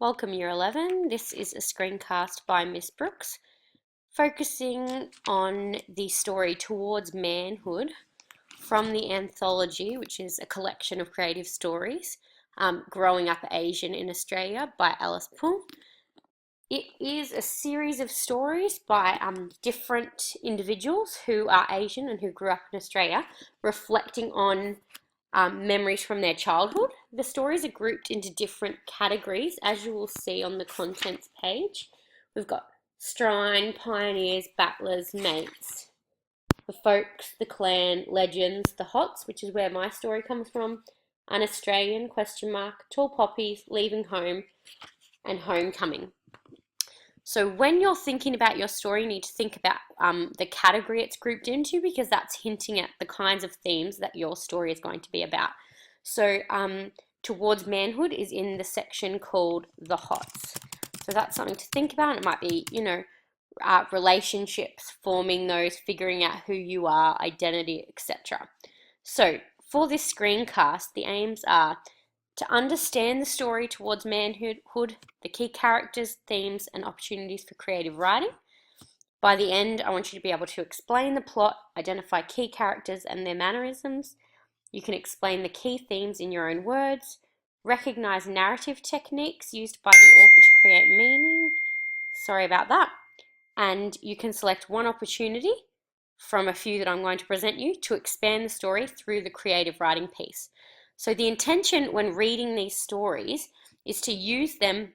Welcome Year 11. This is a screencast by Miss Brooks, focusing on the story Towards Manhood from the Anthology, which is a collection of creative stories, Growing Up Asian in Australia by Alice Poole. It is a series of stories by different individuals who are Asian and who grew up in Australia, reflecting on memories from their childhood. The stories are grouped into different categories, as you will see on the contents page. We've got Strine, Pioneers, Battlers, Mates, the Folks, the Clan, Legends, the Hots, which is where my story comes from, An Australian, Tall Poppies, Leaving Home, and Homecoming. So when you're thinking about your story, you need to think about the category it's grouped into, because that's hinting at the kinds of themes that your story is going to be about. So Towards Manhood is in the section called The Hots. So that's something to think about. It might be, relationships, forming those, figuring out who you are, identity, etc. So for this screencast, the aims are to understand the story Towards Manhood, the key characters, themes, and opportunities for creative writing. By the end, I want you to be able to explain the plot, identify key characters and their mannerisms. You can explain the key themes in your own words, recognize narrative techniques used by the author to create meaning. Sorry about that. And you can select one opportunity from a few that I'm going to present you to expand the story through the creative writing piece. So the intention when reading these stories is to use them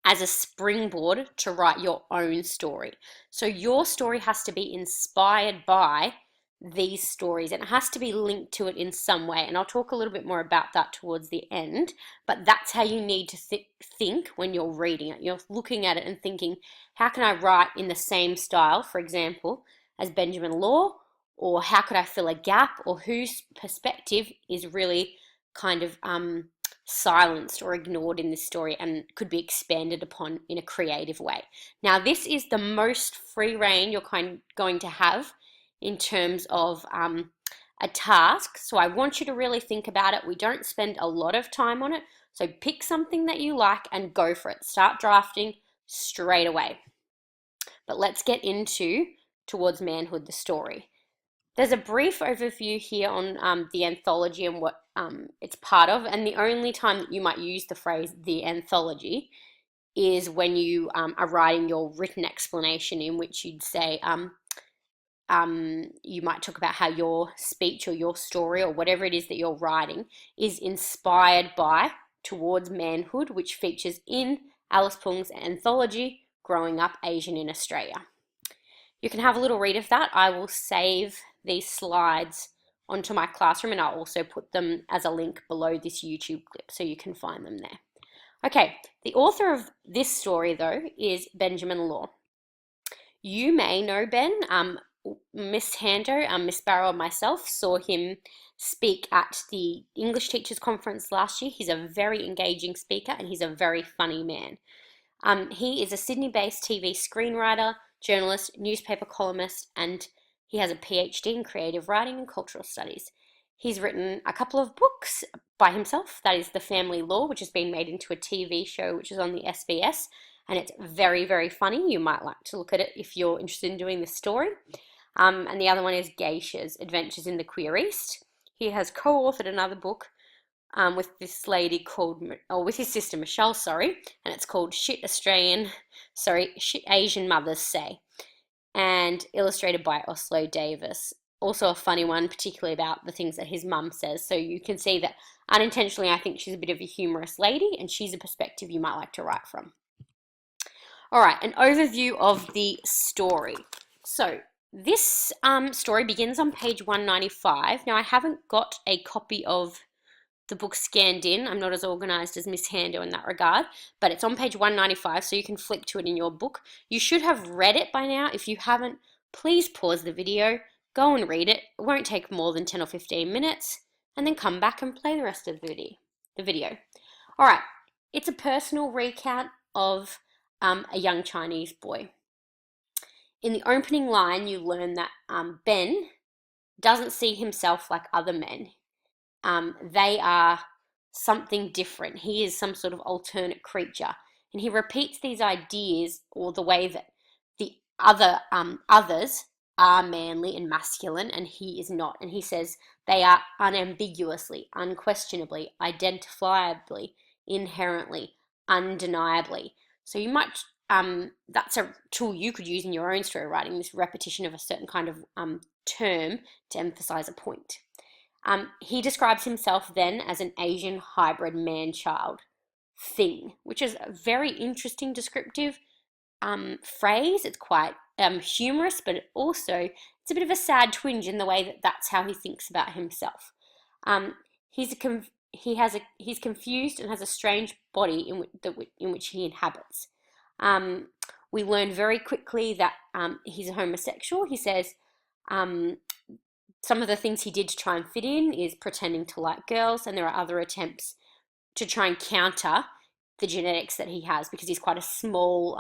as a springboard to write your own story. So your story has to be inspired by these stories, and it has to be linked to it in some way. And I'll talk a little bit more about that towards the end, but that's how you need to think when you're reading it. You're looking at it and thinking, how can I write in the same style, for example, as Benjamin Law? Or how could I fill a gap? Or whose perspective is really kind of silenced or ignored in this story and could be expanded upon in a creative way. Now, this is the most free reign you're going to have in terms of a task. So I want you to really think about it. We don't spend a lot of time on it. So pick something that you like and go for it. Start drafting straight away. But let's get into Towards Manhood, the story. There's a brief overview here on the anthology and what it's part of, and the only time that you might use the phrase the anthology is when you are writing your written explanation, in which you'd say, you might talk about how your speech or your story or whatever it is that you're writing is inspired by Towards Manhood, which features in Alice Poole's anthology, Growing Up Asian in Australia. You can have a little read of that. I will save these slides onto my classroom, and I'll also put them as a link below this YouTube clip so you can find them there. Okay, the author of this story, though, is Benjamin Law. You may know Ben. Miss Hando, Miss Barrow and myself saw him speak at the English Teachers Conference last year. He's a very engaging speaker and he's a very funny man. He is a Sydney-based TV screenwriter, journalist, newspaper columnist, and he has a PhD in creative writing and cultural studies. He's written a couple of books by himself. That is The Family Law, which has been made into a TV show, which is on the SBS, and it's very, very funny. You might like to look at it if you're interested in doing this story. And the other one is Geisha's Adventures in the Queer East. He has co-authored another book with this lady called, or with his sister Michelle, and it's called Shit Asian Mothers Say, and illustrated by Oslo Davis. Also a funny one, particularly about the things that his mum says. So you can see that unintentionally, I think she's a bit of a humorous lady, and she's a perspective you might like to write from. All right, an overview of the story. So this story begins on page 195. Now, I haven't got a copy of the book scanned in. I'm not as organised as Miss Hando in that regard, but it's on page 195, so you can flick to it in your book. You should have read it by now. If you haven't, please pause the video, go and read it. It won't take more than 10 or 15 minutes, and then come back and play the rest of the video. All right, it's a personal recount of a young Chinese boy. In the opening line, you learn that Ben doesn't see himself like other men. They are something different. He is some sort of alternate creature. And he repeats these ideas, or the way that the others are manly and masculine and he is not. And he says they are unambiguously, unquestionably, identifiably, inherently, undeniably. So you might that's a tool you could use in your own story writing, this repetition of a certain kind of term to emphasize a point. He describes himself then as an Asian hybrid man-child thing, which is a very interesting descriptive phrase. It's quite humorous, but it's a bit of a sad twinge in the way that that's how he thinks about himself. He's confused and has a strange body in which he inhabits. We learn very quickly that he's a homosexual. He says some of the things he did to try and fit in is pretending to like girls, and there are other attempts to try and counter the genetics that he has, because he's quite a small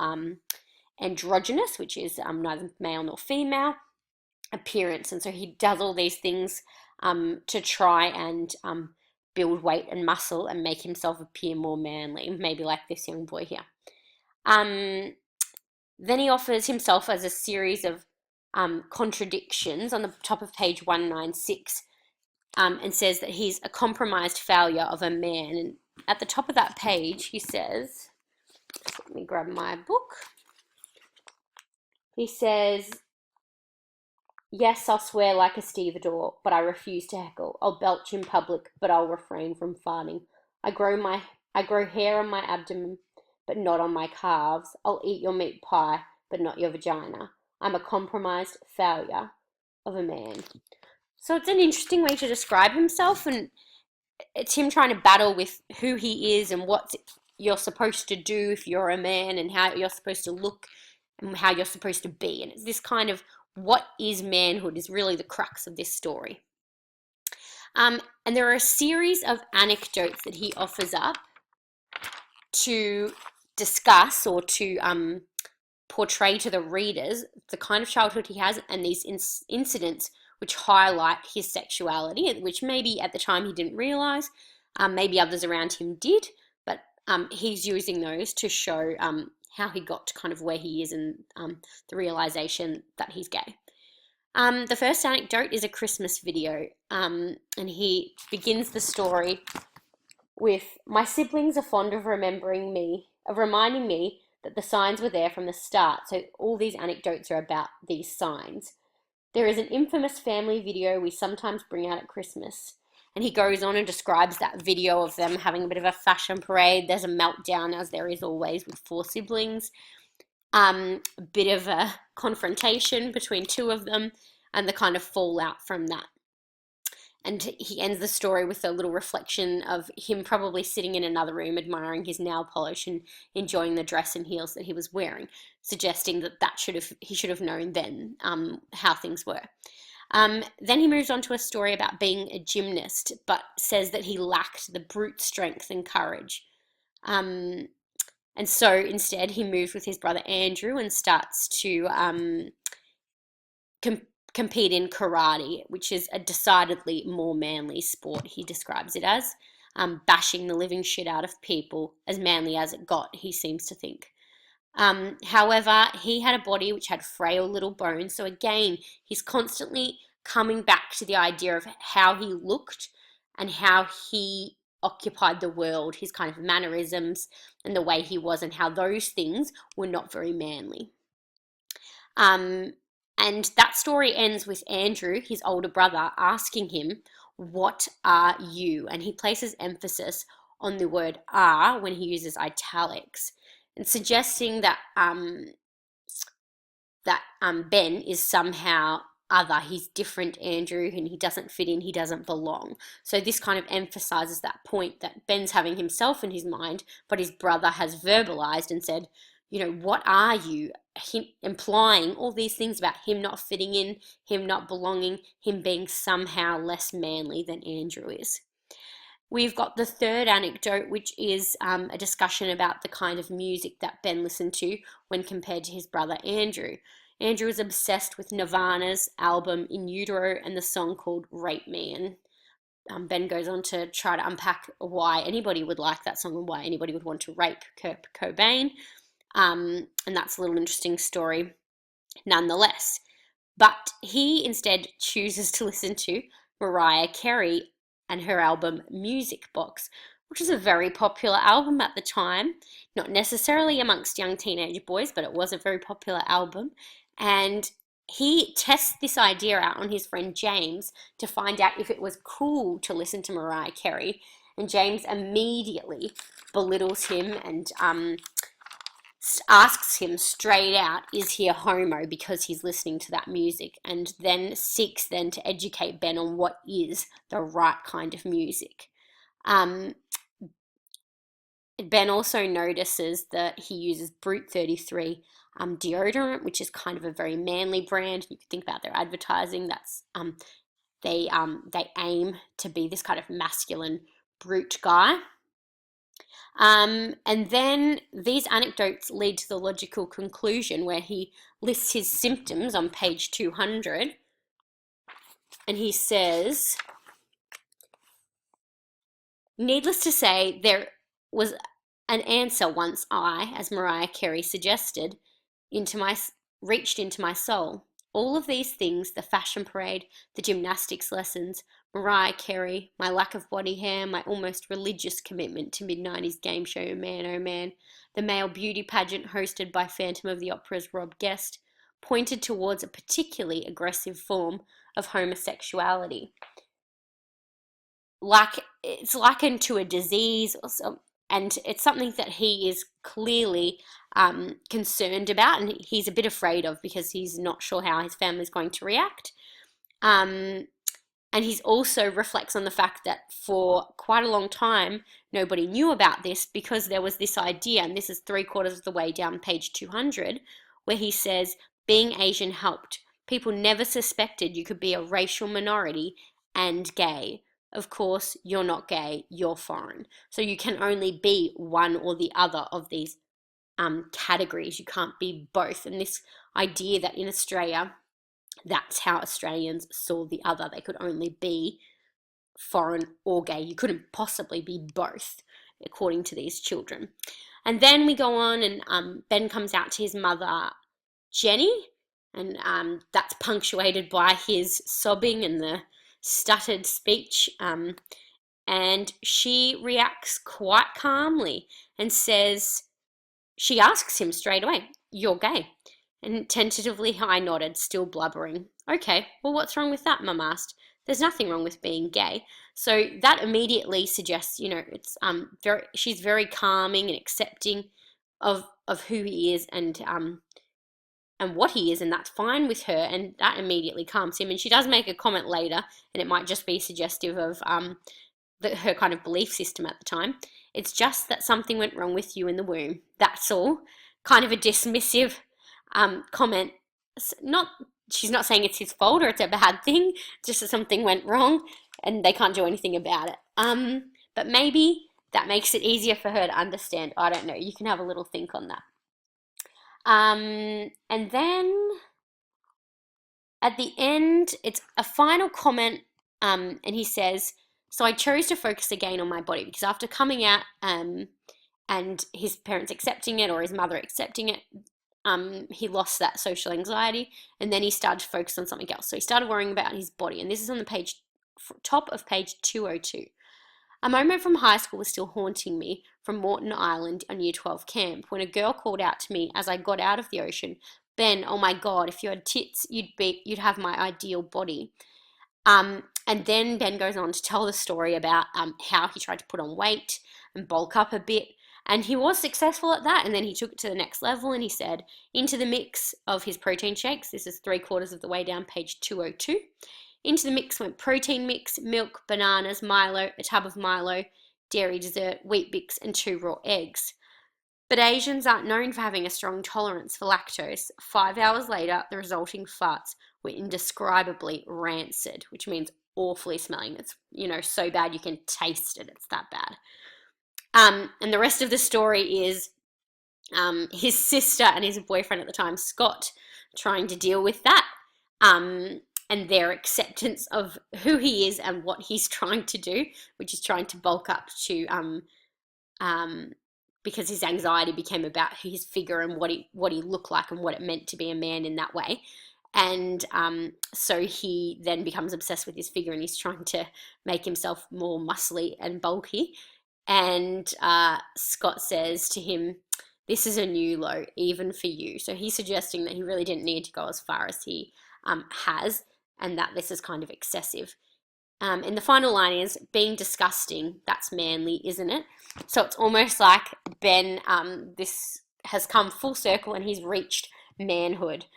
androgynous, which is neither male nor female appearance, and so he does all these things to try and build weight and muscle and make himself appear more manly, maybe like this young boy here. Then he offers himself as a series of contradictions on the top of page 196, and says that he's a compromised failure of a man. And at the top of that page, he says, let me grab my book. He says, yes, I'll swear like a stevedore, but I refuse to heckle. I'll belch in public, but I'll refrain from farting. I grow hair on my abdomen, but not on my calves. I'll eat your meat pie, but not your vagina. I'm a compromised failure of a man. So it's an interesting way to describe himself, and it's him trying to battle with who he is and what you're supposed to do if you're a man, and how you're supposed to look and how you're supposed to be. And it's this kind of what is manhood is really the crux of this story. And there are a series of anecdotes that he offers up to discuss or to portray to the readers the kind of childhood he has, and these incidents which highlight his sexuality, which maybe at the time he didn't realize, maybe others around him did, but he's using those to show how he got to kind of where he is, and the realization that he's gay. The first anecdote is a Christmas video, and he begins the story with, my siblings are fond of reminding me that the signs were there from the start. So all these anecdotes are about these signs. There is an infamous family video we sometimes bring out at Christmas. And he goes on and describes that video of them having a bit of a fashion parade. There's a meltdown, as there is always with four siblings. A bit of a confrontation between two of them, and the kind of fallout from that. And he ends the story with a little reflection of him probably sitting in another room admiring his nail polish and enjoying the dress and heels that he was wearing, suggesting that he should have known then how things were. Then he moves on to a story about being a gymnast, but says that he lacked the brute strength and courage. And so instead he moves with his brother Andrew and starts to compete in karate, which is a decidedly more manly sport, he describes it as, bashing the living shit out of people, as manly as it got, he seems to think. However, he had a body which had frail little bones, so again, he's constantly coming back to the idea of how he looked and how he occupied the world, his kind of mannerisms and the way he was, and how those things were not very manly. And that story ends with Andrew, his older brother, asking him, what are you? And he places emphasis on the word are when he uses italics, and suggesting that Ben is somehow other. He's different, Andrew, and he doesn't fit in, he doesn't belong. So this kind of emphasizes that point that Ben's having himself in his mind, but his brother has verbalized and said, what are you? Him implying all these things about him not fitting in, him not belonging, him being somehow less manly than Andrew is. We've got the third anecdote, which is a discussion about the kind of music that Ben listened to when compared to his brother Andrew. Andrew is obsessed with Nirvana's album In Utero and the song called Rape Me. Ben goes on to try to unpack why anybody would like that song and why anybody would want to rape Kurt Cobain. And that's a little interesting story nonetheless. But he instead chooses to listen to Mariah Carey and her album Music Box, which was a very popular album at the time. Not necessarily amongst young teenage boys, but it was a very popular album. And he tests this idea out on his friend James to find out if it was cool to listen to Mariah Carey. And James immediately belittles him and asks him straight out, is he a homo because he's listening to that music, and then seeks then to educate Ben on what is the right kind of music. Ben also notices that he uses Brute 33 deodorant, which is kind of a very manly brand. You could think about their advertising. That's they aim to be this kind of masculine brute guy. And then these anecdotes lead to the logical conclusion where he lists his symptoms on page 200. And he says, needless to say, there was an answer once I, as Mariah Carey suggested, reached into my soul. All of these things, the fashion parade, the gymnastics lessons, Mariah Carey, my lack of body hair, my almost religious commitment to mid-90s game show Man Oh Man, the male beauty pageant hosted by Phantom of the Opera's Rob Guest, pointed towards a particularly aggressive form of homosexuality. It's likened to a disease or something, and it's something that he is clearly concerned about, and he's a bit afraid of because he's not sure how his family's going to react. And he also reflects on the fact that for quite a long time, nobody knew about this because there was this idea, and this is 3/4 of the way down page 200, where he says, being Asian helped. People never suspected you could be a racial minority and gay. Of course, you're not gay, you're foreign. So you can only be one or the other of these categories. You can't be both. And this idea that in Australia, that's how Australians saw the other. They could only be foreign or gay. You couldn't possibly be both, according to these children. And then we go on, and Ben comes out to his mother, Jenny, and that's punctuated by his sobbing and the stuttered speech. And she reacts quite calmly and says, she asks him straight away, you're gay. And tentatively I nodded, still blubbering. Okay, well, what's wrong with that, Mum asked. There's nothing wrong with being gay. So that immediately suggests, it's she's very calming and accepting of who he is and what he is, and that's fine with her, and that immediately calms him. And she does make a comment later, and it might just be suggestive of her kind of belief system at the time. It's just that something went wrong with you in the womb. That's all. Kind of a dismissive comment. She's not saying it's his fault or it's a bad thing, just that something went wrong and they can't do anything about it. But maybe that makes it easier for her to understand. I don't know. You can have a little think on that. And then at the end, it's a final comment, and he says, so I chose to focus again on my body because after coming out and his parents accepting it or his mother accepting it, he lost that social anxiety, and then he started to focus on something else. So he started worrying about his body, and this is on the top of page 202. A moment from high school was still haunting me from Moreton Island on Year 12 camp when a girl called out to me as I got out of the ocean, Ben, oh my God, if you had tits, you'd have my ideal body. And then Ben goes on to tell the story about how he tried to put on weight and bulk up a bit. And he was successful at that, and then he took it to the next level, and he said, into the mix of his protein shakes, this is 3/4 of the way down, page 202, into the mix went protein mix, milk, bananas, Milo, a tub of Milo, dairy dessert, wheat bix, and 2 raw eggs. But Asians aren't known for having a strong tolerance for lactose. 5 hours later, the resulting farts were indescribably rancid, which means awfully smelling. It's, so bad you can taste it. It's that bad. And the rest of the story is his sister and his boyfriend at the time, Scott, trying to deal with that. and their acceptance of who he is and what he's trying to do, which is trying to bulk up to because his anxiety became about his figure and what he looked like and what it meant to be a man in that way. And so he then becomes obsessed with his figure, and he's trying to make himself more muscly and bulky. And Scott says to him, "This is a new low, even for you." So he's suggesting that he really didn't need to go as far as he has, and that this is kind of excessive. And the final line is, "Being disgusting, that's manly, isn't it?" So it's almost like Ben, this has come full circle and he's reached manhood.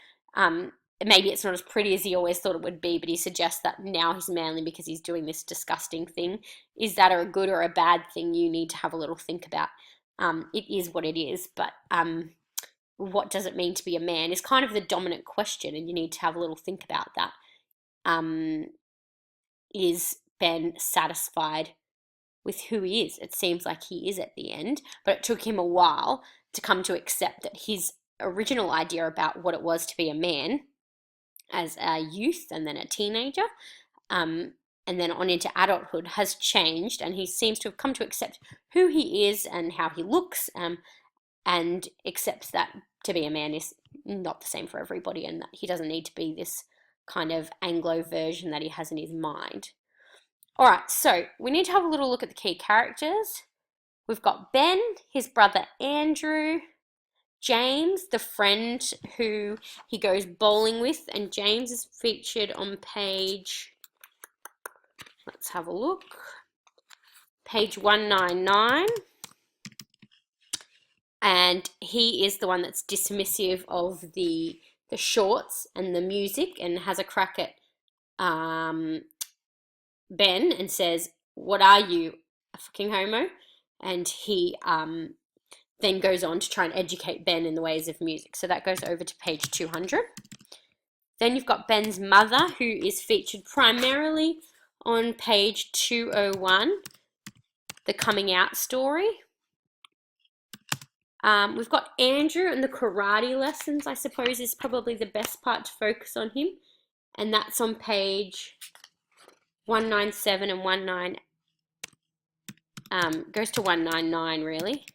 Maybe it's not as pretty as he always thought it would be, but he suggests that now he's manly because he's doing this disgusting thing. Is that a good or a bad thing? You need to have a little think about. It is what it is, but what does it mean to be a man is kind of the dominant question, and you need to have a little think about that. Is Ben satisfied with who he is? It seems like he is at the end, but it took him a while to come to accept that his original idea about what it was to be a man as a youth and then a teenager, and then on into adulthood, has changed, and he seems to have come to accept who he is and how he looks, and accepts that to be a man is not the same for everybody, and that he doesn't need to be this kind of Anglo version that he has in his mind. All right, so we need to have a little look at the key characters. We've got Ben, his brother Andrew, James, the friend who he goes bowling with, and James is featured on page, let's have a look, page 199. And he is the one that's dismissive of the shorts and the music, and has a crack at Ben and says, "What are you, a fucking homo?" And he then goes on to try and educate Ben in the ways of music. So that goes over to page 200. Then you've got Ben's mother, who is featured primarily on page 201, the coming out story. We've got Andrew and the karate lessons, I suppose, is probably the best part to focus on him. And that's on page 197 and 19, goes to 199 really.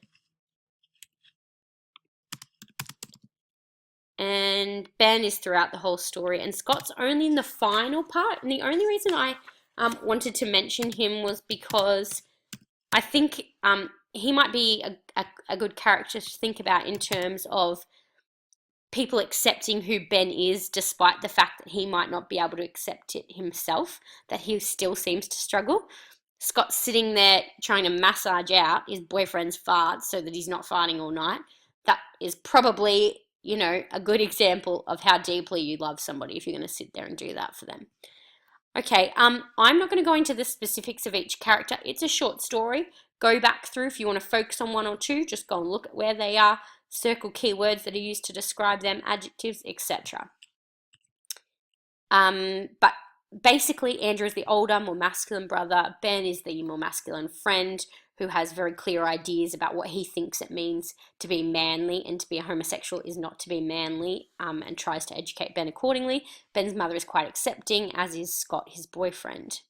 And Ben is throughout the whole story, and Scott's only in the final part. And the only reason I wanted to mention him was because I think he might be a good character to think about in terms of people accepting who Ben is, despite the fact that he might not be able to accept it himself, that he still seems to struggle. Scott's sitting there trying to massage out his boyfriend's farts so that he's not farting all night. That is probably, a good example of how deeply you love somebody if you're going to sit there and do that for them. Okay, I'm not going to go into the specifics of each character. It's a short story. Go back through if you want to focus on one or two. Just go and look at where they are. Circle keywords that are used to describe them, adjectives, etc. But basically, Andrew is the older, more masculine brother. Ben is the more masculine friend who has very clear ideas about what he thinks it means to be manly, and to be a homosexual is not to be manly, and tries to educate Ben accordingly. Ben's mother is quite accepting, as is Scott, his boyfriend.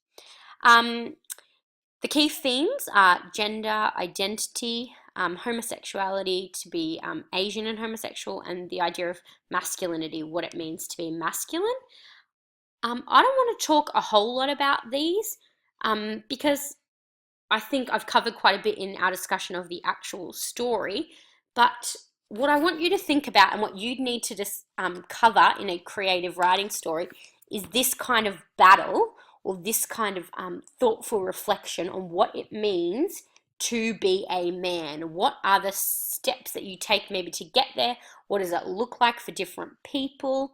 The key themes are gender, identity, homosexuality, to be Asian and homosexual, and the idea of masculinity, what it means to be masculine. I don't want to talk a whole lot about these because I think I've covered quite a bit in our discussion of the actual story, but what I want you to think about, and what you'd need to just cover in a creative writing story, is this kind of battle, or this kind of thoughtful reflection on what it means to be a man. What are the steps that you take maybe to get there? What does it look like for different people?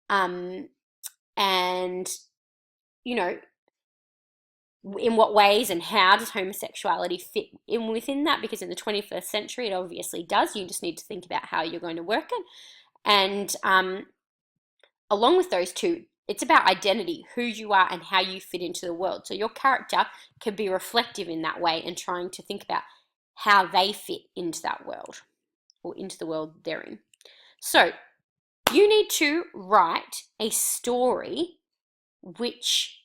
And, in what ways and how does homosexuality fit in within that? Because in the 21st century, it obviously does. You just need to think about how you're going to work it. And along with those two, it's about identity, who you are and how you fit into the world. So your character can be reflective in that way and trying to think about how they fit into that world, or into the world they're in. So you need to write a story which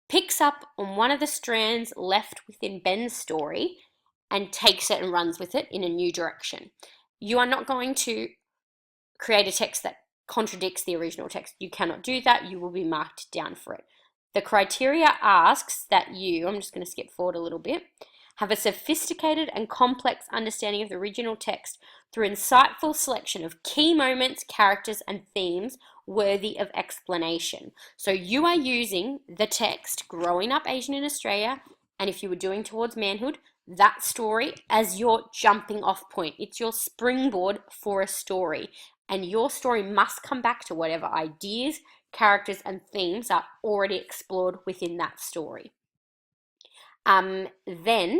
picks up on one of the strands left within Ben's story and takes it and runs with it in a new direction. You are not going to create a text that contradicts the original text. You cannot do that. You will be marked down for it. The criteria asks that you, I'm just going to skip forward a little bit, have a sophisticated and complex understanding of the original text through insightful selection of key moments, characters, and themes worthy of explanation. So you are using the text Growing Up Asian in Australia, and if you were doing Towards Manhood, that story as your jumping off point. It's your springboard for a story, and your story must come back to whatever ideas, characters, and themes are already explored within that story. Then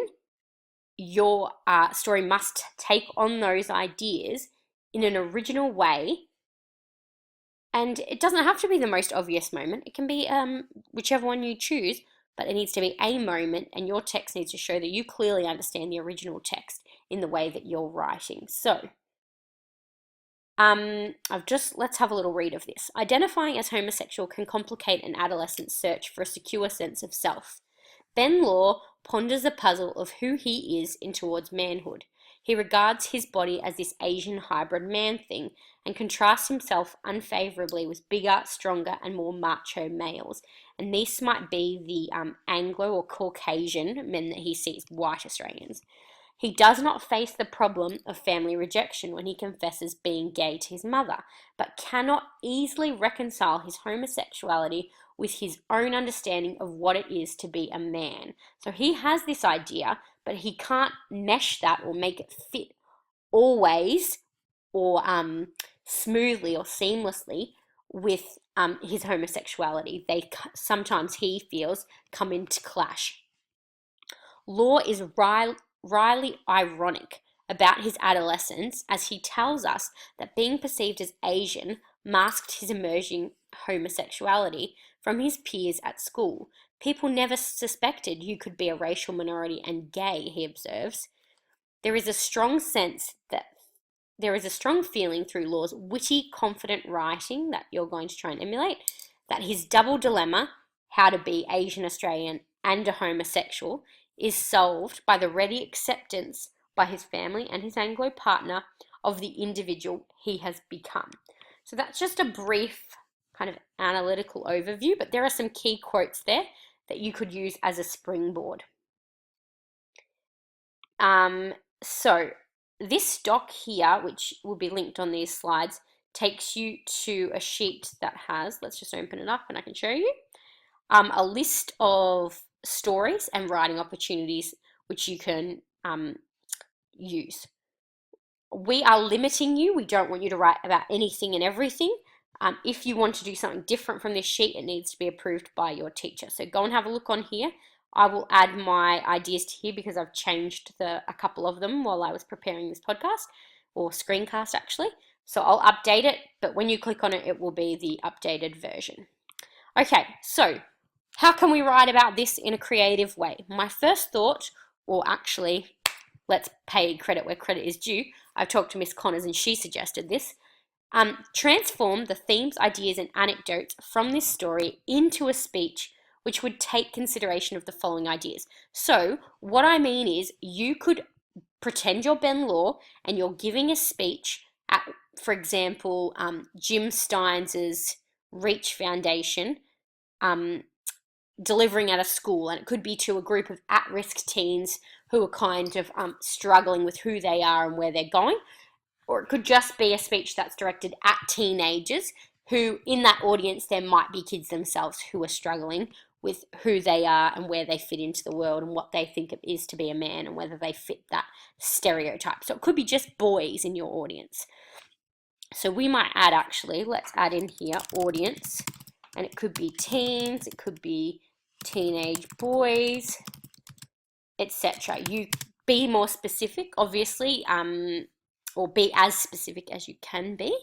your story must take on those ideas in an original way, and it doesn't have to be the most obvious moment. It can be whichever one you choose, but it needs to be a moment, and your text needs to show that you clearly understand the original text in the way that you're writing. So let's have a little read of this. Identifying as homosexual can complicate an adolescent's search for a secure sense of self. Ben Law ponders the puzzle of who he is in Towards Manhood. He regards his body as this Asian hybrid man thing and contrasts himself unfavorably with bigger, stronger, and more macho males. And this might be the Anglo or Caucasian men that he sees, white Australians. He does not face the problem of family rejection when he confesses being gay to his mother, but cannot easily reconcile his homosexuality with his own understanding of what it is to be a man. So he has this idea, but he can't mesh that or make it fit always or smoothly or seamlessly with his homosexuality. They sometimes, he feels, come into clash. Law is wryly ironic about his adolescence as he tells us that being perceived as Asian masked his emerging homosexuality from his peers at school. People never suspected you could be a racial minority and gay, he observes. There is a strong feeling through Law's witty, confident writing that you're going to try and emulate, that his double dilemma, how to be Asian Australian and a homosexual, is solved by the ready acceptance by his family and his Anglo partner of the individual he has become. So that's just a brief kind of analytical overview, but there are some key quotes there that you could use as a springboard. So this doc here, which will be linked on these slides, takes you to a sheet that has, let's just open it up and I can show you, a list of stories and writing opportunities which you can use. We are limiting you. We don't want you to write about anything and everything. If you want to do something different from this sheet, it needs to be approved by your teacher. So go and have a look on here. I will add my ideas to here because I've changed a couple of them while I was preparing this podcast, or screencast actually. So I'll update it, but when you click on it, it will be the updated version. Okay, so how can we write about this in a creative way? My first thought, or actually, let's pay credit where credit is due. I've talked to Miss Connors and she suggested this. Transform the themes, ideas, and anecdotes from this story into a speech which would take consideration of the following ideas. So what I mean is you could pretend you're Ben Law and you're giving a speech at, for example, Jim Steins' Reach Foundation, delivering at a school, and it could be to a group of at-risk teens who are kind of struggling with who they are and where they're going. Or it could just be a speech that's directed at teenagers who, in that audience, there might be kids themselves who are struggling with who they are and where they fit into the world and what they think it is to be a man and whether they fit that stereotype. So it could be just boys in your audience. So we might add, actually, let's add in here audience, and it could be teens, it could be teenage boys, etc. You be more specific, obviously, or be as specific as you can be,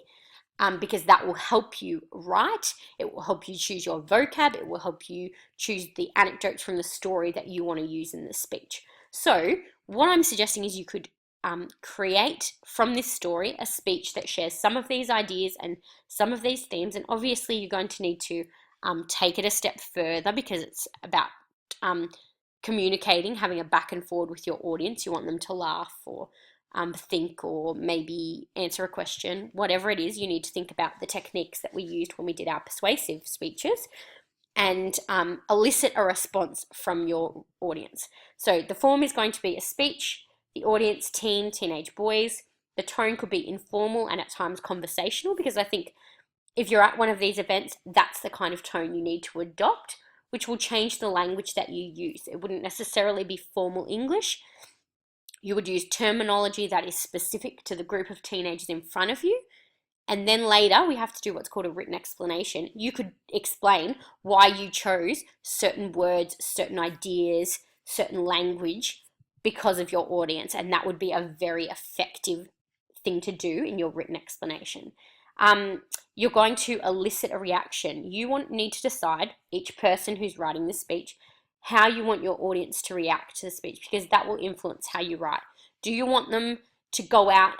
because that will help you write. It will help you choose your vocab. It will help you choose the anecdotes from the story that you want to use in the speech. So what I'm suggesting is you could create from this story a speech that shares some of these ideas and some of these themes, and obviously you're going to need to take it a step further, because it's about communicating, having a back and forward with your audience. You want them to laugh or think or maybe answer a question. Whatever it is, you need to think about the techniques that we used when we did our persuasive speeches and elicit a response from your audience. So the form is going to be a speech, the audience, teenage boys. The tone could be informal and at times conversational, because I think if you're at one of these events, that's the kind of tone you need to adopt, which will change the language that you use. It wouldn't necessarily be formal English. You would use terminology that is specific to the group of teenagers in front of you. And then later, we have to do what's called a written explanation. You could explain why you chose certain words, certain ideas, certain language because of your audience. And that would be a very effective thing to do in your written explanation. You're going to elicit a reaction. You need to decide, each person who's writing the speech, how you want your audience to react to the speech, because that will influence how you write. Do you want them to go out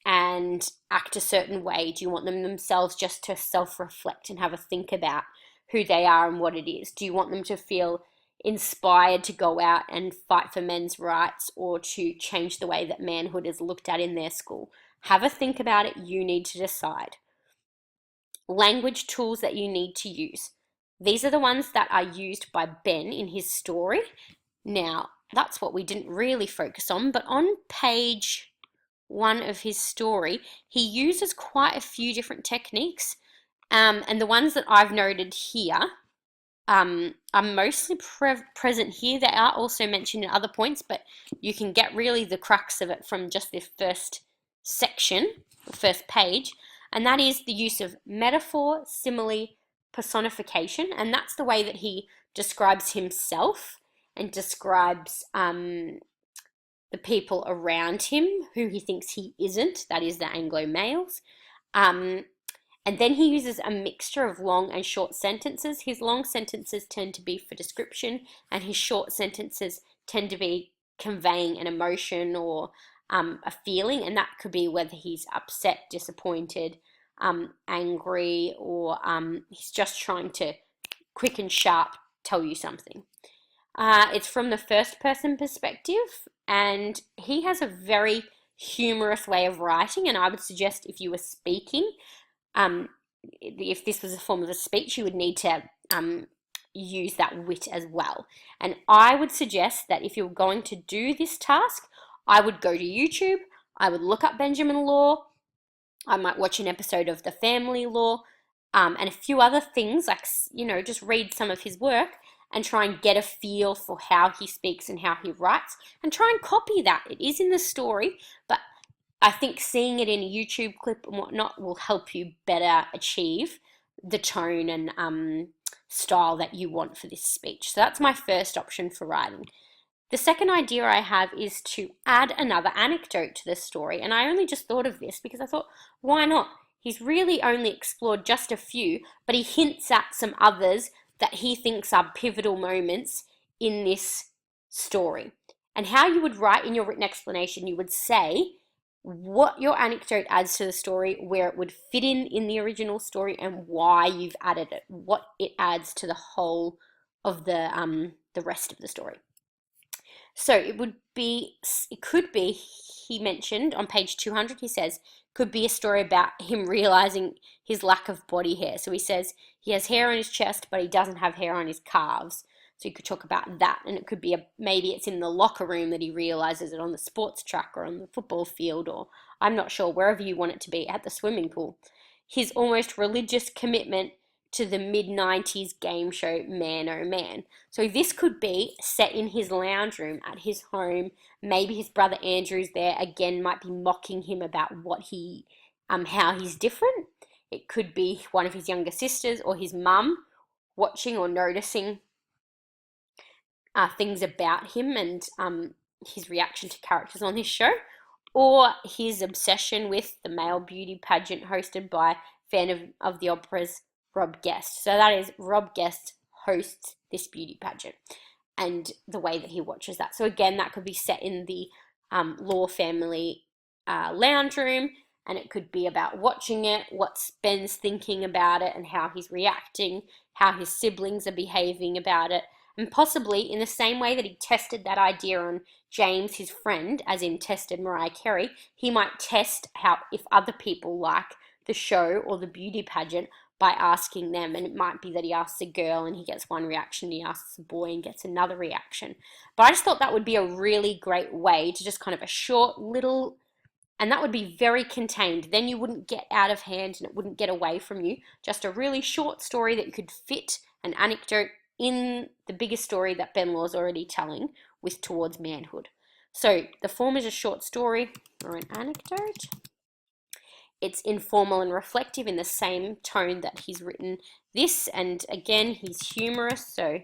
and act a certain way? Do you want them themselves just to self-reflect and have a think about who they are and what it is? Do you want them to feel inspired to go out and fight for men's rights or to change the way that manhood is looked at in their school? Have a think about it. You need to decide. Language tools that you need to use. These are the ones that are used by Ben in his story. Now, that's what we didn't really focus on, but on page 1 of his story, he uses quite a few different techniques, and the ones that I've noted here are mostly present here. They are also mentioned in other points, but you can get really the crux of it from just this first section, the first page, and that is the use of metaphor, simile, personification, and that's the way that he describes himself and describes the people around him who he thinks he isn't, that is the Anglo males. And then he uses a mixture of long and short sentences. His long sentences tend to be for description, and his short sentences tend to be conveying an emotion or a feeling, and that could be whether he's upset, disappointed, angry, or he's just trying to quick and sharp tell you something. It's from the first person perspective, and he has a very humorous way of writing, and I would suggest if you were speaking, if this was a form of a speech, you would need to use that wit as well. And I would suggest that if you're going to do this task, I would go to YouTube, I would look up Benjamin Law, I might watch an episode of The Family Law, and a few other things, like, just read some of his work and try and get a feel for how he speaks and how he writes, and try and copy that. It is in the story, but I think seeing it in a YouTube clip and whatnot will help you better achieve the tone and style that you want for this speech. So that's my first option for writing. The second idea I have is to add another anecdote to the story, and I only just thought of this because I thought, why not? He's really only explored just a few, but he hints at some others that he thinks are pivotal moments in this story. And how you would write in your written explanation, you would say what your anecdote adds to the story, where it would fit in the original story, and why you've added it, what it adds to the whole of the rest of the story. So it could be, he mentioned on page 200, he says, could be a story about him realizing his lack of body hair. So he says he has hair on his chest, but he doesn't have hair on his calves. So you could talk about that, and it could be maybe it's in the locker room that he realizes it, on the sports track or on the football field, or I'm not sure, wherever you want it to be, at the swimming pool. His almost religious commitment to the mid-90s game show Man Oh Man. So this could be set in his lounge room at his home. Maybe his brother Andrew's there, again, might be mocking him about how he's different. It could be one of his younger sisters or his mum watching or noticing things about him and his reaction to characters on this show, or his obsession with the male beauty pageant hosted by fan of the opera's Rob Guest. So that is, Rob Guest hosts this beauty pageant and the way that he watches that. So again, that could be set in the Law family lounge room, and it could be about watching it, what Ben's thinking about it, and how he's reacting, how his siblings are behaving about it, and possibly in the same way that he tested that idea on James, his friend, as in tested Mariah Carey, he might test how if other people like the show or the beauty pageant by asking them. And it might be that he asks a girl and he gets one reaction, he asks a boy and gets another reaction. But I just thought that would be a really great way to just kind of a short little, and that would be very contained. Then you wouldn't get out of hand and it wouldn't get away from you. Just a really short story that you could fit an anecdote in the bigger story that Ben Law's already telling with Towards Manhood. So the form is a short story or an anecdote. It's informal and reflective in the same tone that he's written this. And again, he's humorous, so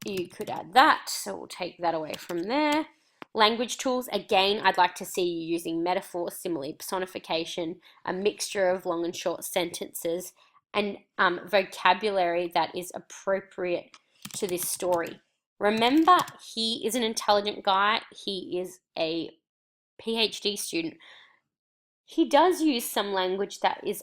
you could add that. So we'll take that away from there. Language tools, again, I'd like to see you using metaphor, simile, personification, a mixture of long and short sentences, and vocabulary that is appropriate to this story. Remember, he is an intelligent guy. He is a PhD student. He does use some language that is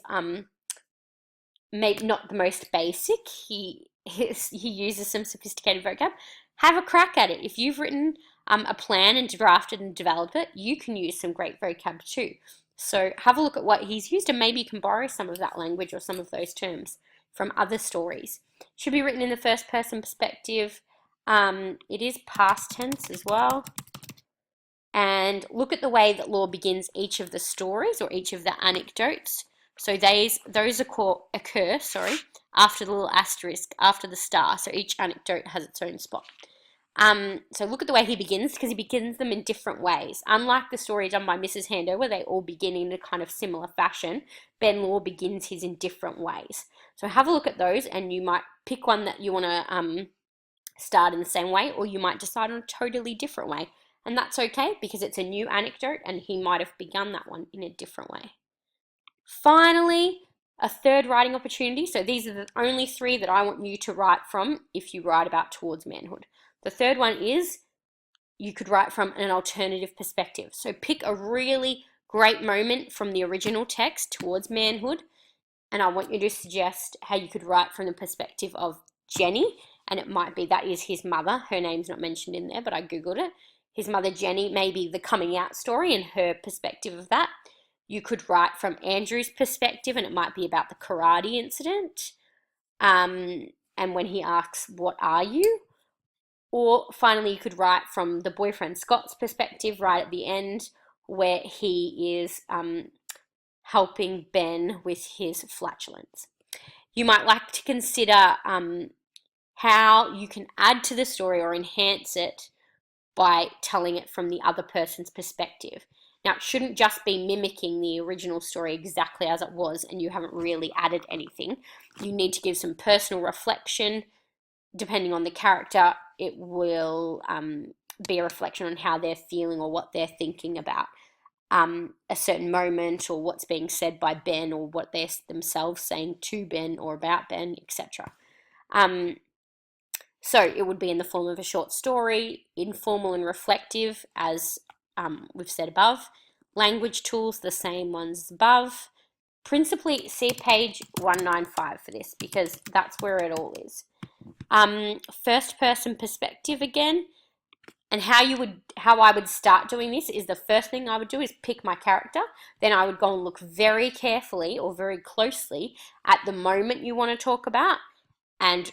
maybe not the most basic. He uses some sophisticated vocab. Have a crack at it. If you've written a plan and drafted and developed it, you can use some great vocab too. So have a look at what he's used, and maybe you can borrow some of that language or some of those terms from other stories. Should be written in the first person perspective. It is past tense as well. And look at the way that Law begins each of the stories or each of the anecdotes. So those occur after the little asterisk, after the star. So each anecdote has its own spot. So look at the way he begins, because he begins them in different ways. Unlike the story done by Mrs. Hando, where they all begin in a kind of similar fashion, Ben Law begins his in different ways. So have a look at those, and you might pick one that you want to start in the same way, or you might decide on a totally different way. And that's okay, because it's a new anecdote and he might have begun that one in a different way. Finally, a third writing opportunity. So these are the only three that I want you to write from if you write about Towards Manhood. The third one is you could write from an alternative perspective. So pick a really great moment from the original text, Towards Manhood, and I want you to suggest how you could write from the perspective of Jenny, and it might be that is his mother. Her name's not mentioned in there, but I googled it. His mother Jenny, maybe the coming out story and her perspective of that. You could write from Andrew's perspective, and it might be about the karate incident, and when he asks, "What are you?" Or finally, you could write from the boyfriend Scott's perspective right at the end, where he is helping Ben with his flatulence. You might like to consider how you can add to the story or enhance it by telling it from the other person's perspective. Now, it shouldn't just be mimicking the original story exactly as it was and you haven't really added anything. You need to give some personal reflection. Depending on the character, it will be a reflection on how they're feeling or what they're thinking about a certain moment, or what's being said by Ben, or what they're themselves saying to Ben or about Ben, etc. So it would be in the form of a short story, informal and reflective, as we've said above. Language tools, the same ones as above. Principally, see page 195 for this, because that's where it all is. First person perspective again, and how I would start doing this is the first thing I would do is pick my character. Then I would go and look very carefully or very closely at the moment you want to talk about, and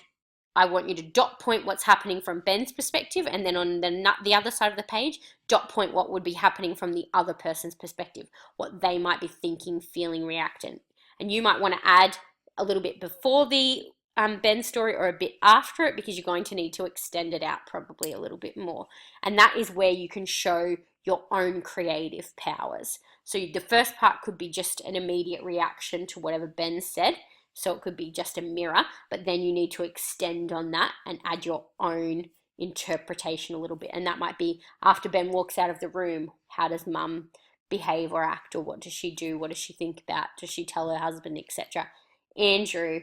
I want you to dot point what's happening from Ben's perspective, and then on the other side of the page, dot point what would be happening from the other person's perspective, what they might be thinking, feeling, reacting. And you might want to add a little bit before the Ben story or a bit after it, because you're going to need to extend it out probably a little bit more. And that is where you can show your own creative powers. So the first part could be just an immediate reaction to whatever Ben said. So it could be just a mirror, but then you need to extend on that and add your own interpretation a little bit. And that might be after Ben walks out of the room, how does mum behave or act, or what does she do? What does she think about? Does she tell her husband, etc.? Andrew,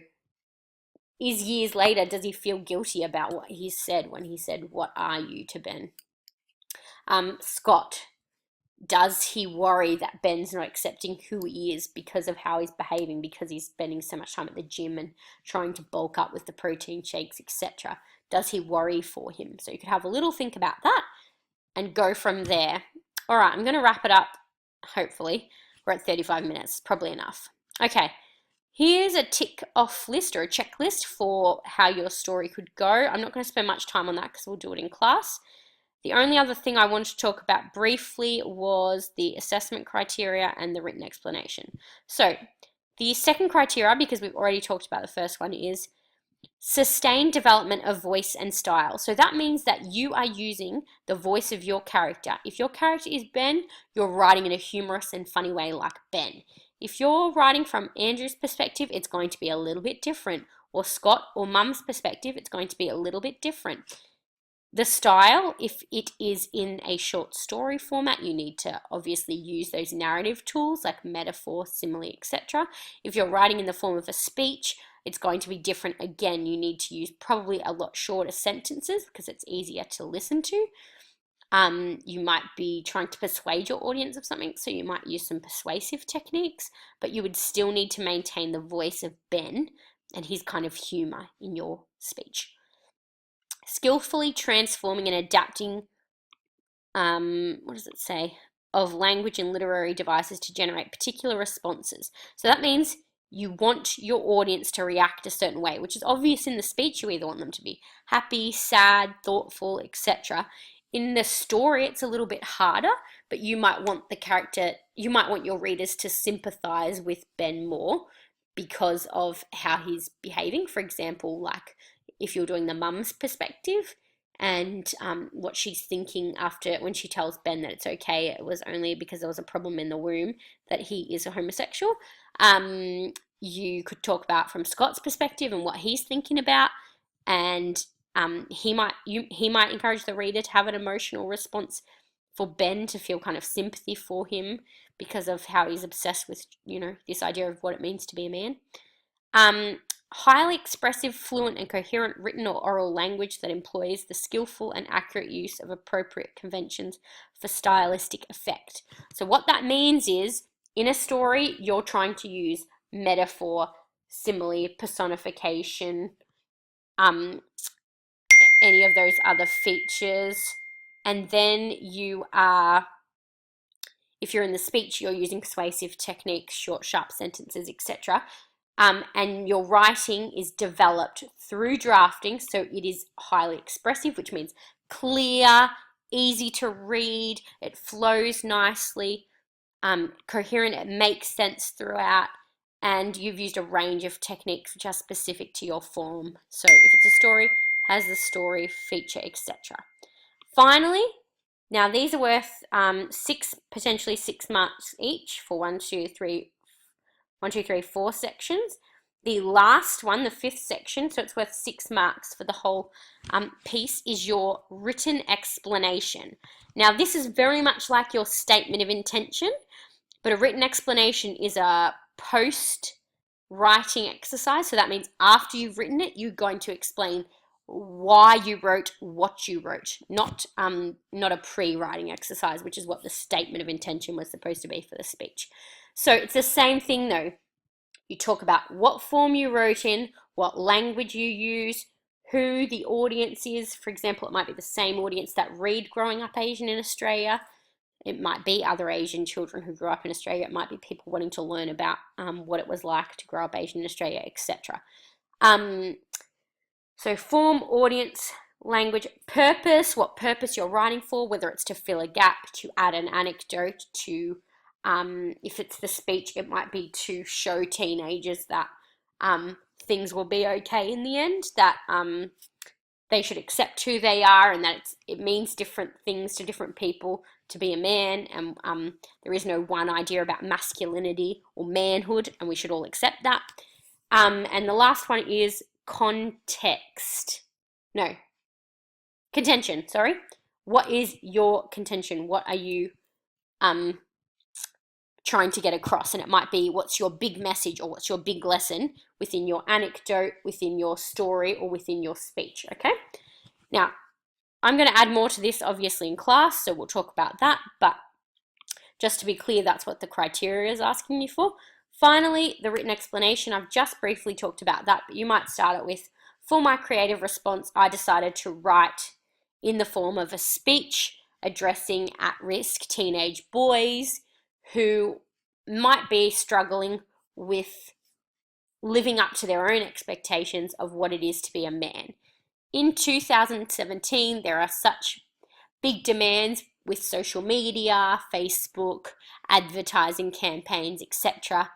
is years later, does he feel guilty about what he said when he said, "What are you?" to Ben? Scott, does he worry that Ben's not accepting who he is because of how he's behaving, because he's spending so much time at the gym and trying to bulk up with the protein shakes, etc.? Does he worry for him? So you could have a little think about that and go from there. All right, I'm going to wrap it up, hopefully. We're at 35 minutes, probably enough. Okay, here's a tick off list or a checklist for how your story could go. I'm not going to spend much time on that because we'll do it in class. The only other thing I wanted to talk about briefly was the assessment criteria and the written explanation. So the second criteria, because we've already talked about the first one, is sustained development of voice and style. So that means that you are using the voice of your character. If your character is Ben, you're writing in a humorous and funny way like Ben. If you're writing from Andrew's perspective, it's going to be a little bit different. Or Scott or Mum's perspective, it's going to be a little bit different. The style, if it is in a short story format, you need to obviously use those narrative tools like metaphor, simile, etc. If you're writing in the form of a speech, it's going to be different. Again, you need to use probably a lot shorter sentences because it's easier to listen to. You might be trying to persuade your audience of something, so you might use some persuasive techniques, but you would still need to maintain the voice of Ben and his kind of humor in your speech. Skillfully transforming and adapting, what does it say, of language and literary devices to generate particular responses. So that means you want your audience to react a certain way, which is obvious in the speech. You either want them to be happy, sad, thoughtful, etc. In the story, it's a little bit harder, but you might want your readers to sympathize with Ben more because of how he's behaving. For example, like if you're doing the mum's perspective and what she's thinking after when she tells Ben that it's okay, it was only because there was a problem in the womb that he is a homosexual. You could talk about from Scott's perspective and what he's thinking about, and he might encourage the reader to have an emotional response for Ben to feel kind of sympathy for him because of how he's obsessed with this idea of what it means to be a man. Highly expressive, fluent, and coherent written or oral language that employs the skillful and accurate use of appropriate conventions for stylistic effect. So what that means is, in a story, you're trying to use metaphor, simile, personification, any of those other features, and then if you're in the speech, you're using persuasive techniques, short, sharp sentences, etc. And your writing is developed through drafting, so it is highly expressive, which means clear, easy to read, it flows nicely, coherent, it makes sense throughout, and you've used a range of techniques which are specific to your form. So if it's a story, has the story, feature, etc. Finally, now these are worth potentially 6 marks each for 1, 2, 3, 4 sections. The last one, the 5th section, so it's worth 6 marks for the whole piece, is your written explanation. Now this is very much like your statement of intention, but a written explanation is a post-writing exercise. So that means after you've written it, you're going to explain why you wrote what you wrote, not a pre-writing exercise, which is what the statement of intention was supposed to be for the speech. So it's the same thing though. You talk about what form you wrote in, what language you use, who the audience is. For example, it might be the same audience that read Growing Up Asian in Australia. It might be other Asian children who grew up in Australia. It might be people wanting to learn about what it was like to grow up Asian in Australia, etc. So form, audience, language, purpose, what purpose you're writing for, whether it's to fill a gap, to add an anecdote, to, if it's the speech, it might be to show teenagers that things will be okay in the end, that they should accept who they are, and that it means different things to different people to be a man, and there is no one idea about masculinity or manhood, and we should all accept that. And the last one is contention, sorry. What is your contention? What are you trying to get across? And it might be, what's your big message or what's your big lesson within your anecdote, within your story, or within your speech, okay? Now, I'm going to add more to this obviously in class, so we'll talk about that, but Just to be clear, that's what the criteria is asking you for. Finally, the written explanation, I've just briefly talked about that, but you might start it with, for my creative response, I decided to write in the form of a speech addressing at-risk teenage boys who might be struggling with living up to their own expectations of what it is to be a man. In 2017, there are such big demands with social media, Facebook, advertising campaigns, etc.,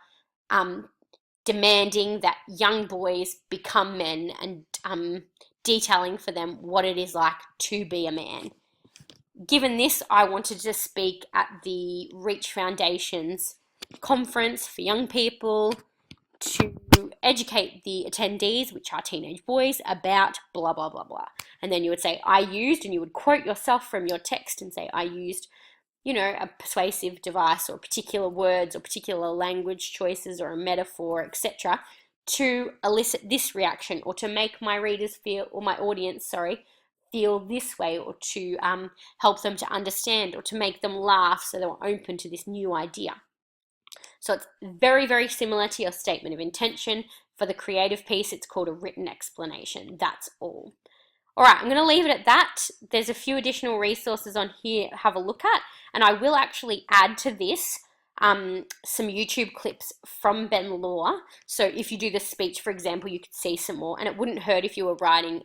demanding that young boys become men and detailing for them what it is like to be a man. Given this, I wanted to speak at the Reach Foundation's conference for young people to educate the attendees, which are teenage boys, about blah, blah, blah, blah. And then you would say, I used, and you would quote yourself from your text and say, I used, a persuasive device or particular words or particular language choices or a metaphor, etc., to elicit this reaction or to make my readers feel, or my audience, feel this way, or to help them to understand or to make them laugh so they were open to this new idea. So it's very, very similar to your statement of intention. For the creative piece, it's called a written explanation. That's all. All right, I'm going to leave it at that. There's a few additional resources on here to have a look at, and I will actually add to this some YouTube clips from Ben Law. So if you do the speech, for example, you could see some more, and it wouldn't hurt if you were writing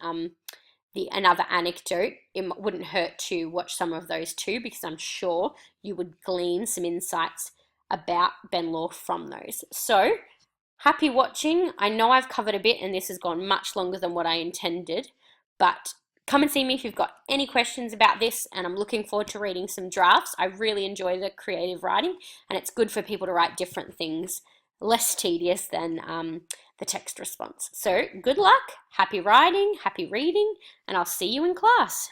another anecdote. It wouldn't hurt to watch some of those too, because I'm sure you would glean some insights about Ben Law from those. So happy watching. I know I've covered a bit and this has gone much longer than what I intended, but come and see me if you've got any questions about this, and I'm looking forward to reading some drafts. I really enjoy the creative writing, and it's good for people to write different things, less tedious than the text response. So good luck, happy writing, happy reading, and I'll see you in class.